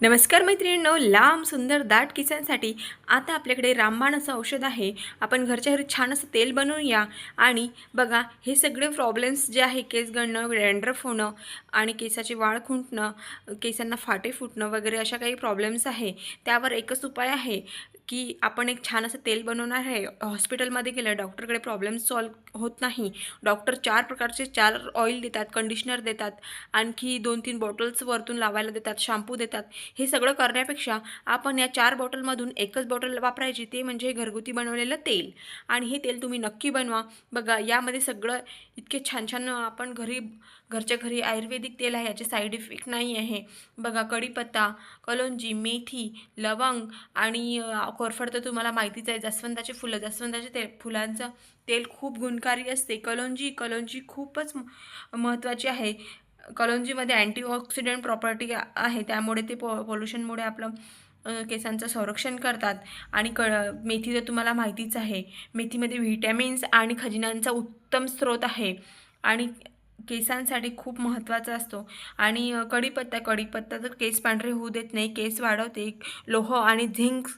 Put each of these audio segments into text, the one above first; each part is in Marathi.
नमस्कार मैत्रिणींनो, लांब सुंदर दाट केसांसाठी आता आपल्याकडे रामबाण असं औषध आहे. आपण घरच्या घरी छान असं तेल बनवूया आणि बघा हे सगळे प्रॉब्लेम्स जे आहे, केस गळणं, डॅन्ड्रफ होणं आणि केसाची वाढ खुंटणं, केसांना फाटे फुटणं वगैरे अशा काही प्रॉब्लेम्स आहे, त्यावर एकच उपाय आहे की आपण एक छान असं तेल बनवणार आहे. हॉस्पिटलमध्ये गेलं डॉक्टरकडे प्रॉब्लेम सॉल्व होत नाही. डॉक्टर 4 प्रकारचे 4 ऑइल देतात, कंडिशनर देतात, आणखी 2-3 बॉटल्स वरतून लावायला देतात, शॅम्पू देतात. हे सगळं करण्यापेक्षा आपण या 4 बॉटलमधून एकच बॉटल वापरायची, ते म्हणजे घरगुती बनवलेलं तेल. आणि हे तेल तुम्ही नक्की बनवा. बघा यामध्ये सगळं इतके छान छान आपण घरच्या घरी आयुर्वेदिक तेल आहे, याचे साईड इफेक्ट नाही आहे. बघा कढीपत्ता, कलोंजी, मेथी, लवंग आणि कोरफड तर तुम्हाला माहितीच आहे. जास्वंदाचे फुलं, जास्वंदाच्या फुलांचं तेल खूप गुणकारी असते. कलोंजी खूपच महत्त्वाची आहे. कलोंजीमध्ये अँटीऑक्सिडंट प्रॉपर्टी आहे, त्यामुळे ते पोल्युशनमुळे आपलं केसांचं संरक्षण करतात. आणि मेथी तर तुम्हाला माहितीच आहे. मेथीमध्ये व्हिटॅमिन्स आणि खनिजांचा उत्तम स्रोत आहे आणि केसांसाठी खूप महत्त्वाचा असतो. आणि कढीपत्ता तर केस पांढरे होऊ देत नाही, केस वाढवते. लोह आणि झिंक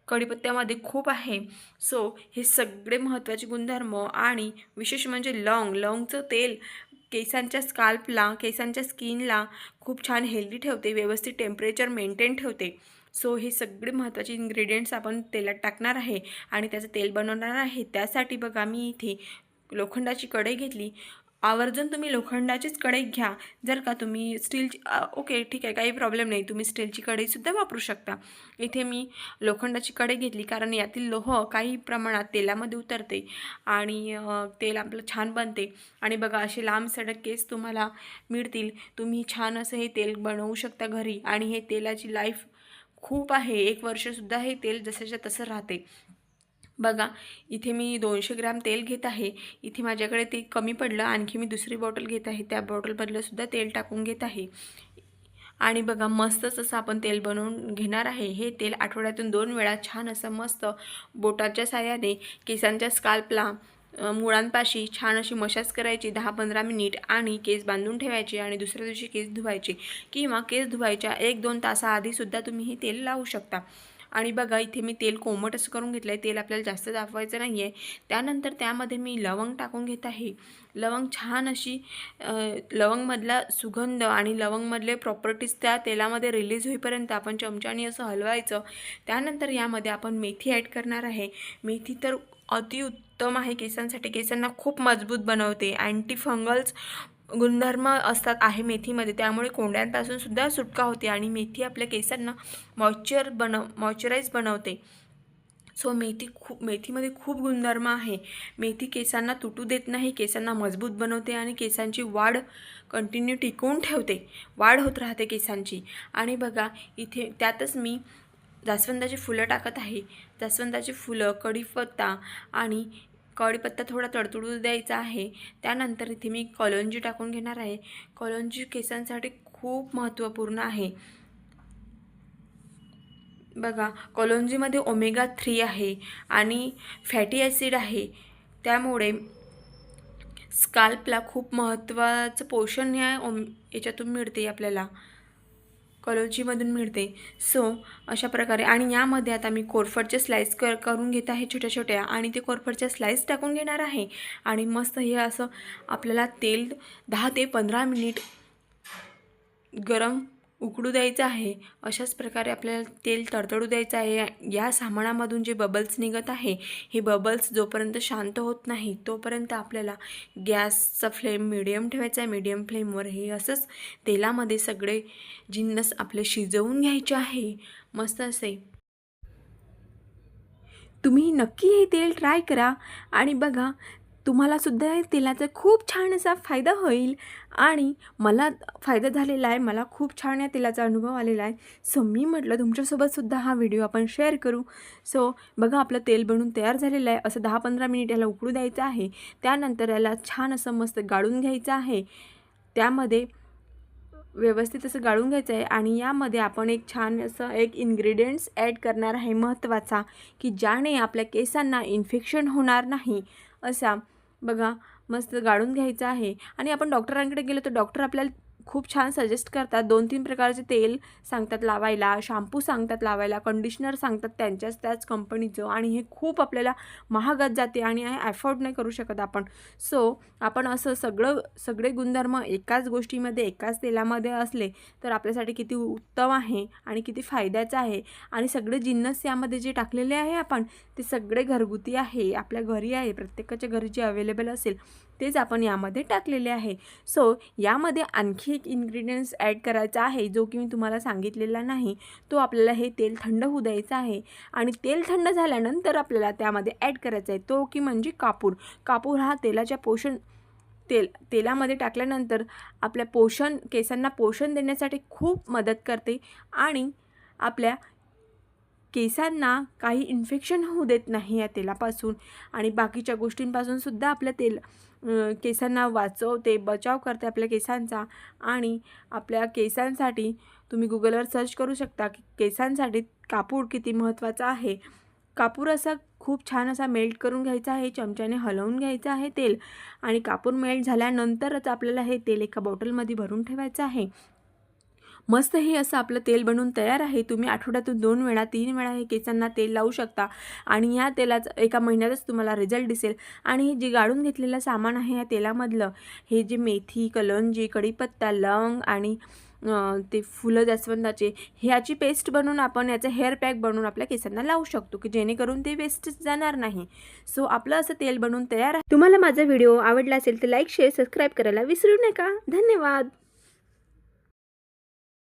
कढीपत्त्यामध्ये खूप आहे. सो हे सगळे महत्त्वाचे गुणधर्म. आणि विशेष म्हणजे लवंगचं तेल केसांच्या स्काल्पला, केसांच्या स्किनला खूप छान हेल्दी ठेवते, व्यवस्थित टेम्परेचर मेंटेन ठेवते. सो हे सगळे महत्त्वाचे इन्ग्रेडियंट्स आपण तेलात टाकणार आहे आणि त्याचं तेल बनवणार आहे. त्यासाठी बघा मी इथे लोखंडाची कढई घेतली. आवर्जून तुम्ही लोखंडाचीच कढई घ्या. जर का तुम्ही स्टीलची ओके ठीक आहे, काही प्रॉब्लेम नाही, तुम्ही स्टीलची कढईसुद्धा वापरू शकता. इथे मी लोखंडाची कढई घेतली कारण यातील लोह काही प्रमाणात तेलामध्ये उतरते आणि तेल आपलं छान बनते. आणि बघा असे लांब सडक केस तुम्हाला मिळतील. तुम्ही छान असं हे तेल बनवू शकता घरी आणि हे तेलाची लाईफ खूप आहे. 1 वर्षसुद्धा हे तेल जसंच्या तसं राहते. बघा इथे मी 200 ग्रॅम तेल घेत आहे. इथे माझ्याकडे ते कमी पडलं, आणखी मी दुसरी बॉटल घेत आहे. त्या बॉटलमधलंसुद्धा तेल टाकून घेत आहे. आणि बघा मस्तच असं आपण तेल बनवून घेणार आहे. हे तेल आठवड्यातून 2 वेळा छान असं मस्त बोटाच्या साहाय्याने केसांच्या स्काल्पला, मुळांपाशी छान अशी मसाज करायची 10-15 मिनिट आणि केस बांधून ठेवायचे आणि दुसऱ्या दिवशी केस धुवायचे किंवा केस धुवायच्या 1-2 तासाआधीसुद्धा तुम्ही हे तेल लावू शकता. आणि बघा इथे मी तेल कोमट असं करून घेतलं आहे. तेल आपल्याला जास्त तापवायचं नाही आहे. त्यानंतर त्यामध्ये मी लवंग टाकून घेत आहे. लवंग छान अशी लवंगमधला सुगंध आणि लवंगमधले प्रॉपर्टीज त्या तेलामध्ये रिलीज होईपर्यंत आपण चमच्याने असं हलवायचं. त्यानंतर यामध्ये आपण मेथी ॲड करणार आहे. मेथी तर अतिउत्तम आहे केसांसाठी, केसांना खूप मजबूत बनवते. अँटी फंगल्स गुणधर्म असतात आहे मेथीमध्ये, त्यामुळे कोंड्यांपासून सुद्धा सुटका होते आणि मेथी आपल्या केसांना मॉइश्चराईज बनवते. सो मेथीमध्ये खूप गुणधर्म आहे. मेथी केसांना तुटू देत नाही, केसांना मजबूत बनवते आणि केसांची वाढ कंटिन्यू टिकवून ठेवते. वाढ होत राहते केसांची. आणि बघा इथे त्यातच मी जास्वंदाची फुलं टाकत आहे. जास्वंदाची फुलं, कढीपत्ता थोडा तडतडू द्यायचा आहे. त्यानंतर इथे मी कलोंजी टाकून घेणार आहे. कलोंजी केसांसाठी खूप महत्त्वपूर्ण आहे. बघा कलोंजीमध्ये ओमेगा 3 आहे आणि फॅटी ॲसिड आहे, त्यामुळे स्काल्पला खूप महत्त्वाचं पोषण याच्यातून मिळते, आपल्याला कलोंजीमधून मिळते. सो अशा प्रकारे. आणि यामध्ये आता मी कोरफडचे स्लाईस करून घेत आहे छोट्या छोट्या, आणि ते कोरफडच्या स्लाईस टाकून घेणार आहे. आणि मस्त हे असं आपल्याला तेल 10 ते 15 मिनिट गरम उकळू द्यायचं आहे. अशाच प्रकारे आपल्याला तेल तडतडू द्यायचं आहे. या सामानामधून जे बबल्स निघत आहे, हे बबल्स जोपर्यंत शांत होत नाही तोपर्यंत आपल्याला गॅसचा फ्लेम मिडियम ठेवायचा आहे. मिडियम फ्लेमवर हे असंच तेलामध्ये सगळे जिन्नस आपले शिजवून घ्यायचे आहे मस्त असे. तुम्ही नक्की हे तेल ट्राय करा आणि बघा तुम्हालासुद्धा या तेलाचा खूप छान असा फायदा होईल. आणि मला फायदा झालेला आहे, मला खूप छान या तेलाचा अनुभव आलेला आहे. सो मी म्हटलं तुमच्यासोबतसुद्धा हा व्हिडिओ आपण शेअर करू. सो बघा आपलं तेल बनवून तयार झालेलं आहे. असं 10-15 मिनिट याला उकळू द्यायचं आहे. त्यानंतर याला छान असं मस्त गाळून घ्यायचं आहे. त्यामध्ये व्यवस्थित असं गाळून घ्यायचं आहे. आणि यामध्ये आपण एक छान असं एक इन्ग्रेडियंट्स ॲड करणार आहे महत्त्वाचा, की ज्याने आपल्या केसांना इन्फेक्शन होणार नाही असा. बघा मस्त गाळून घ्यायचं आहे. आणि आपण डॉक्टरांकडे गेलो तर डॉक्टर आपल्याला खूप छान सजेस्ट करतात. 2-3 प्रकारचे तेल सांगतात लावायला, शॅम्पू सांगतात लावायला, कंडिशनर सांगतात त्याच कंपनीचं आणि हे खूप आपल्याला महागात जाते आणि हे अफोर्ड नाही करू शकत आपण. सो आपण असं सगळे गुणधर्म एकाच गोष्टीमध्ये, एकाच तेलामध्ये असले तर आपल्यासाठी किती उत्तम आहे आणि किती फायद्याचं आहे. आणि सगळे जिन्नस यामध्ये जे टाकलेले आहे आपण ते सगळे घरगुती आहे, आपल्या घरी आहे, प्रत्येकाच्या घरी जे अवेलेबल असेल तेच आपण यामध्ये टाकलेले आहे. सो यामध्ये आणखी एक इन्ग्रेडियंट्स ॲड करायचा आहे जो की मी तुम्हाला सांगितलेला नाही. तो आपल्याला हे तेल थंड होऊ द्यायचं आहे आणि तेल थंड झाल्यानंतर आपल्याला त्यामध्ये ॲड करायचा आहे तो की म्हणजे कापूर. कापूर हा तेलामध्ये टाकल्यानंतर आपल्या केसांना पोषण देण्यासाठी खूप मदत करते आणि आपल्या केसांना काही इन्फेक्शन होऊ देत नाही या तेलापासून आणि बाकीच्या गोष्टींपासून सुद्धा आपलं तेल केसांना वाचवते, बचाव करते आपल्या केसांचा. आणि आपल्या केसांसाठी तुम्ही गुगलवर सर्च करू शकता की केसांसाठी कापूर किती महत्त्वाचा आहे. कापूर असा खूप छान असा मेल्ट करून घ्यायचा आहे, चमच्याने हलवून घ्यायचं आहे तेल आणि कापूर मेल्ट झाल्यानंतरच आपल्याला हे तेल एका बॉटलमध्ये भरून ठेवायचं आहे. मस्त हे असं आपलं तेल बनवून तयार आहे. तुम्ही आठवड्यातून 2 वेळा 3 वेळा हे केसांना तेल लावू शकता आणि या तेलाचं एका महिन्यातच तुम्हाला रिझल्ट दिसेल. आणि हे जे गाळून घेतलेलं सामान आहे या तेलामधलं, हे जे मेथी, कलौंजी, कढीपत्ता, लवंग आणि ते फुलं जास्वंदाचे ह्याची पेस्ट बनवून आपण याचं हेअर पॅक बनवून आपल्या केसांना लावू शकतो की जेणेकरून ते वेस्टच जाणार नाही. सो आपलं असं तेल बनवून तयार आहे. तुम्हाला माझा व्हिडिओ आवडला असेल तर लाईक, शेअर, सबस्क्राईब करायला विसरू नका. धन्यवाद.